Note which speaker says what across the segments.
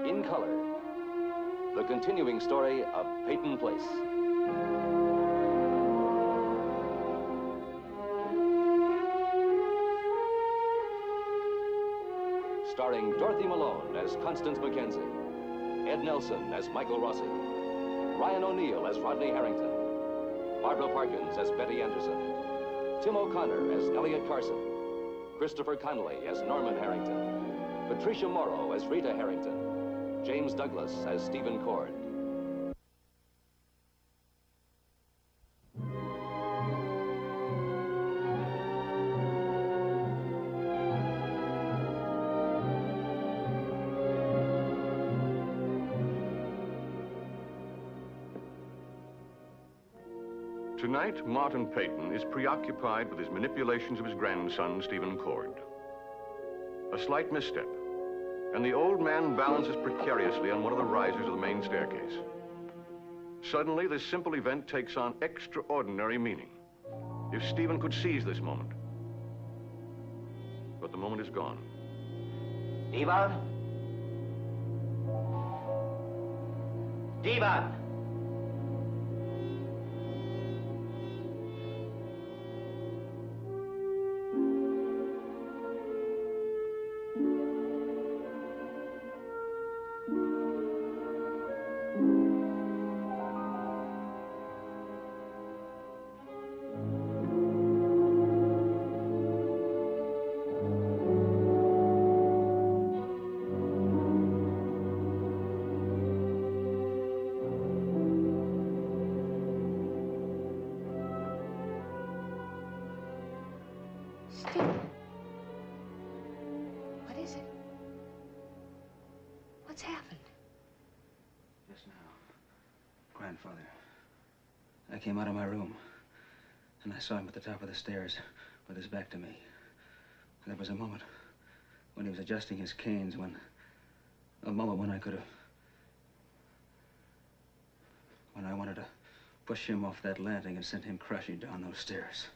Speaker 1: in color, the continuing story of Peyton Place. Starring Dorothy Malone as Constance Mackenzie, Ed Nelson as Michael Rossi, Ryan O'Neal as Rodney Harrington, Barbara Parkins as Betty Anderson, Tim O'Connor as Elliot Carson, Christopher Connolly as Norman Harrington, Patricia Morrow as Rita Harrington, James Douglas as Stephen Cord.
Speaker 2: Tonight, Martin Peyton is preoccupied with his manipulations of his grandson, Stephen Cord. A slight misstep, and the old man balances precariously on one of the risers of the main staircase. Suddenly, this simple event takes on extraordinary meaning. If Stephen could seize this moment. But the moment is gone.
Speaker 3: Stephen? Stephen!
Speaker 4: Stephen. What is it? What's happened?
Speaker 5: Just now, Grandfather, I came out of my room, and I saw him at the top of the stairs with his back to me. And there was a moment when he was adjusting his canes, a moment when I could have, when I wanted to push him off that landing and send him crashing down those stairs.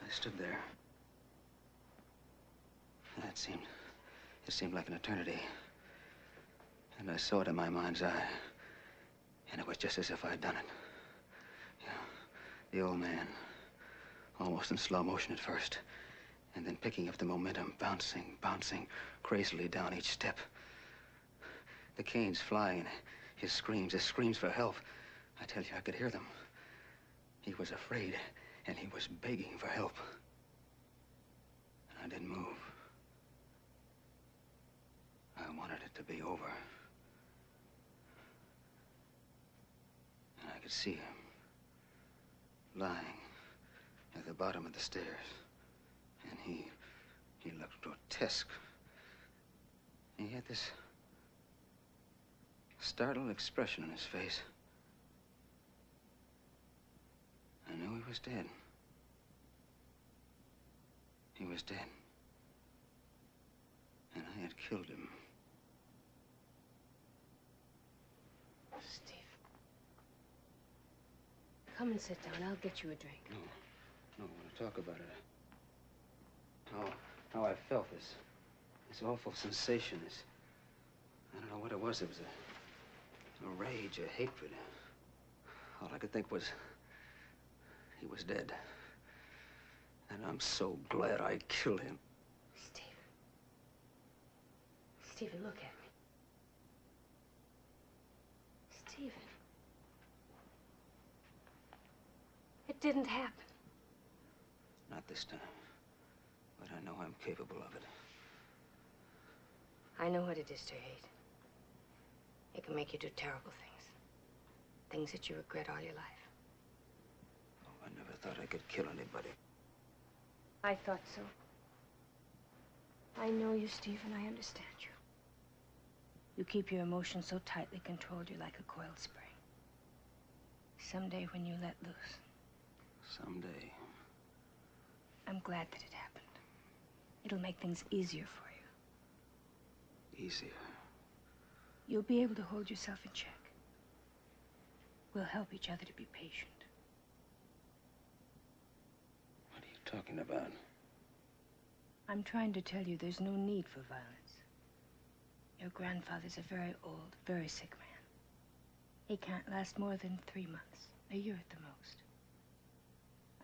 Speaker 5: I stood there. And it seemed like an eternity. And I saw it in my mind's eye. And it was just as if I'd done it. You know, the old man, almost in slow motion at first, and then picking up the momentum, bouncing crazily down each step. The canes flying, his screams for help. I tell you, I could hear them. He was afraid. And he was begging for help. And I didn't move. I wanted it to be over. And I could see him lying at the bottom of the stairs. And he looked grotesque. He had this startled expression on his face. I knew he was dead. He was dead. And I had killed him.
Speaker 4: Steve. Come and sit down. I'll get you a drink.
Speaker 5: No, I want to talk about it. How I felt this awful sensation. I don't know what it was. It was a rage, a hatred. All I could think was, he was dead. And I'm so glad I killed him.
Speaker 4: Stephen. Stephen, look at me. Stephen. It didn't happen.
Speaker 5: Not this time. But I know I'm capable of it.
Speaker 4: I know what it is to hate. It can make you do terrible things. Things that you regret all your life.
Speaker 5: I never thought I could kill anybody.
Speaker 4: I thought so. I know you, Stephen. I understand you. You keep your emotions so tightly controlled, you're like a coiled spring. Someday when you let loose.
Speaker 5: Someday.
Speaker 4: I'm glad that it happened. It'll make things easier for you.
Speaker 5: Easier?
Speaker 4: You'll be able to hold yourself in check. We'll help each other to be patient.
Speaker 5: What are you talking about?
Speaker 4: I'm trying to tell you there's no need for violence. Your grandfather's a very old, very sick man. He can't last more than 3 months, a year at the most.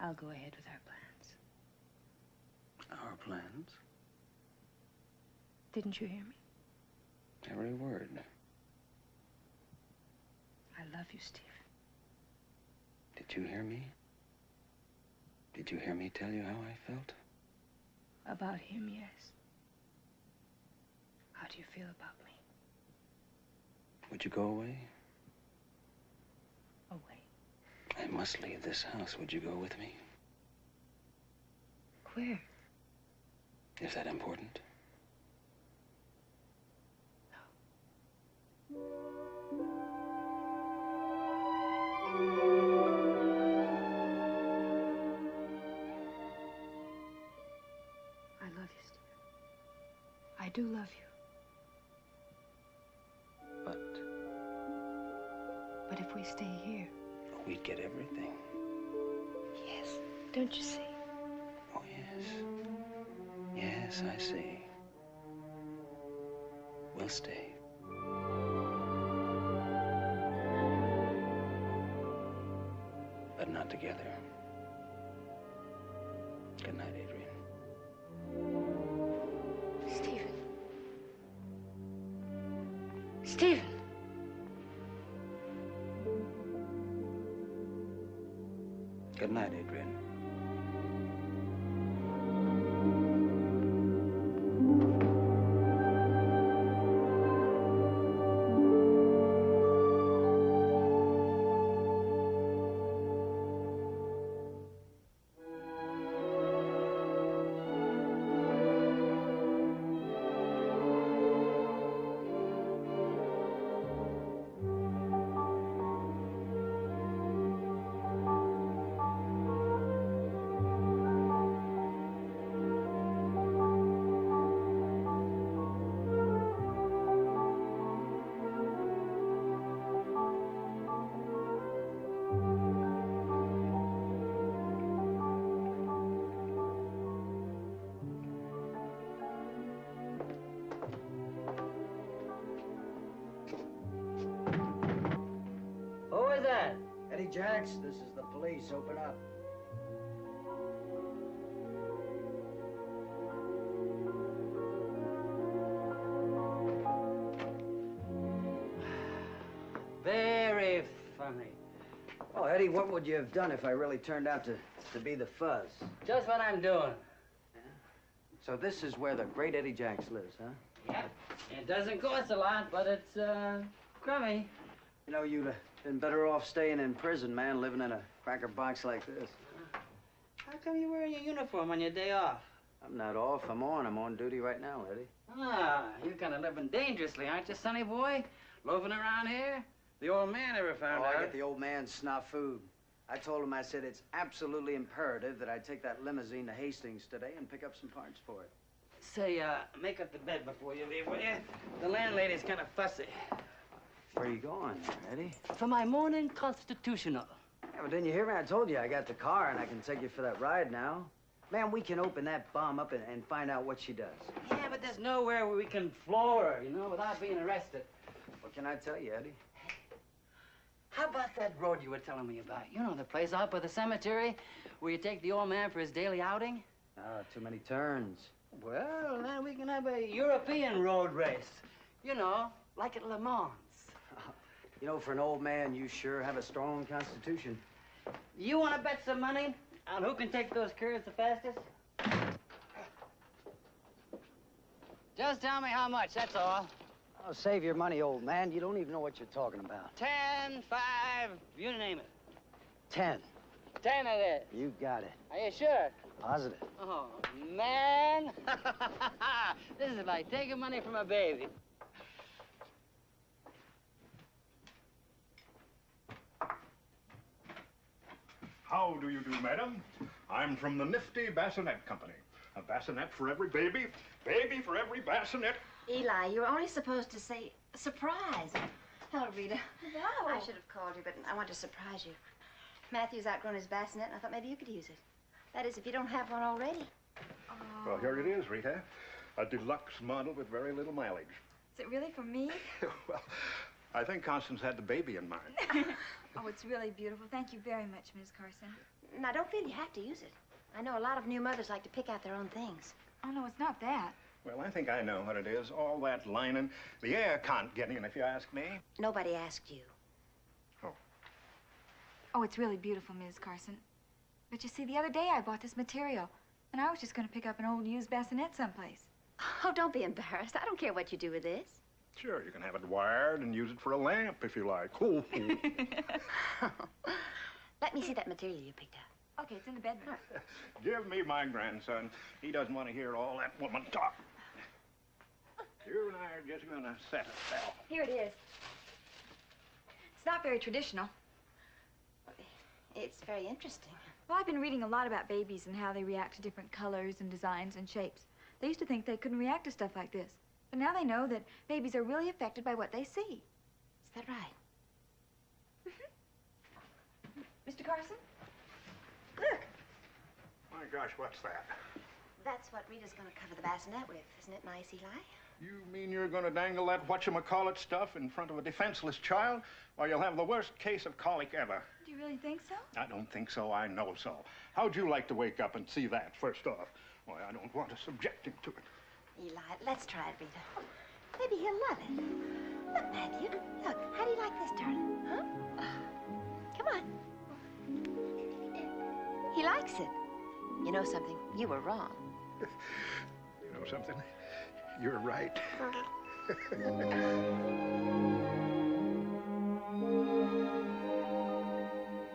Speaker 4: I'll go ahead with our plans.
Speaker 5: Our plans?
Speaker 4: Didn't you hear me?
Speaker 5: Every word.
Speaker 4: I love you, Steve.
Speaker 5: Did you hear me? Did you hear me tell you how I felt?
Speaker 4: About him, yes. How do you feel about me?
Speaker 5: Would you go away?
Speaker 4: Away.
Speaker 5: I must leave this house. Would you go with me?
Speaker 4: Where?
Speaker 5: Is that important?
Speaker 4: I love you, Steve. I do love you. But if we stay here...
Speaker 5: We'd get everything.
Speaker 4: Yes, don't you see?
Speaker 5: Oh, yes. Yes, I see. We'll stay. But not together. Good night, Adrienne.
Speaker 4: Stephen. Stephen!
Speaker 5: Good night, Adrienne.
Speaker 3: Eddie Jacks, this is the police. Open up. Very funny. Oh, Eddie, what would you have done if I really turned out to be the fuzz?
Speaker 6: Just what I'm doing.
Speaker 3: Yeah? So this is where the great Eddie Jacks lives, huh?
Speaker 6: Yep. It doesn't cost a lot, but it's, crummy.
Speaker 3: You know, you'd have been better off staying in prison, man, living in a cracker box like this.
Speaker 6: How come you're wearing your uniform on your day off?
Speaker 3: I'm not off. I'm on. I'm on duty right now, Eddie.
Speaker 6: Ah, you're kind of living dangerously, aren't you, sonny boy? Loafing around here? The old man ever found out?
Speaker 3: I get the old man's snafu. I told him, I said, it's absolutely imperative that I take that limousine to Hastings today and pick up some parts for it.
Speaker 6: Say, make up the bed before you leave, will you? The landlady's kind of fussy.
Speaker 3: Where are you going, Eddie?
Speaker 6: For my morning constitutional.
Speaker 3: Yeah, but didn't you hear me? I told you I got the car and I can take you for that ride now. Man, we can open that bomb up and find out what she does.
Speaker 6: Yeah, but there's nowhere where we can floor her, you know, without being arrested.
Speaker 3: What can I tell you, Eddie?
Speaker 6: How about that road you were telling me about? You know, the place out by the cemetery where you take the old man for his daily outing?
Speaker 3: Ah, too many turns.
Speaker 6: Well, then we can have a European road race. You know, like at Le Mans.
Speaker 3: You know, for an old man, you sure have a strong constitution.
Speaker 6: You want to bet some money on who can take those curves the fastest? Just tell me how much, that's all.
Speaker 3: Oh, save your money, old man. You don't even know what you're talking about.
Speaker 6: 10, 5, you name it.
Speaker 3: 10.
Speaker 6: 10 it is.
Speaker 3: You got it.
Speaker 6: Are you sure?
Speaker 3: Positive.
Speaker 6: Oh, man. This is like taking money from a baby.
Speaker 7: How do you do, madam? I'm from the nifty bassinet company. A bassinet for every baby, baby for every bassinet.
Speaker 8: Eli, you were only supposed to say surprise. Hello, Rita.
Speaker 9: Wow.
Speaker 8: I should have called you, but I want to surprise you. Matthew's outgrown his bassinet, and I thought maybe you could use it. That is, if you don't have one already.
Speaker 7: Well, here it is, Rita. A deluxe model with very little mileage.
Speaker 9: Is it really for me?
Speaker 7: Well, I think Constance had the baby in mind.
Speaker 9: Oh, it's really beautiful. Thank you very much, Ms. Carson.
Speaker 8: Now, don't feel you have to use it. I know a lot of new mothers like to pick out their own things.
Speaker 9: Oh, no, it's not that.
Speaker 7: Well, I think I know what it is. All that lining. The air can't get in, if you ask me.
Speaker 8: Nobody asked you.
Speaker 9: Oh, it's really beautiful, Ms. Carson. But you see, the other day I bought this material, and I was just going to pick up an old used bassinet someplace.
Speaker 8: Oh, don't be embarrassed. I don't care what you do with this.
Speaker 7: Sure, you can have it wired and use it for a lamp if you like. Oh.
Speaker 8: Let me see that material you picked out.
Speaker 9: Okay, it's in the bedroom.
Speaker 7: Give me my grandson. He doesn't want to hear all that woman talk. You and I are just going to settle down.
Speaker 9: Here it is. It's not very traditional.
Speaker 8: It's very interesting.
Speaker 9: Well, I've been reading a lot about babies and how they react to different colors and designs and shapes. They used to think they couldn't react to stuff like this. But now they know that babies are really affected by what they see.
Speaker 8: Is that right?
Speaker 9: Mr. Carson? Look.
Speaker 7: My gosh, what's that?
Speaker 8: That's what Rita's going to cover the bassinet with. Isn't it nice, Eli?
Speaker 7: You mean you're going to dangle that whatchamacallit stuff in front of a defenseless child? Or you'll have the worst case of colic ever.
Speaker 9: Do you really think so?
Speaker 7: I don't think so. I know so. How'd you like to wake up and see that, first off? Why, I don't want to subject him to it.
Speaker 8: Eli, let's try it, Rita. Maybe he'll love it. Look, Matthew. Look, how do you like this, darling? Huh? Come on. He likes it. You know something? You were wrong.
Speaker 7: You know something? You're right.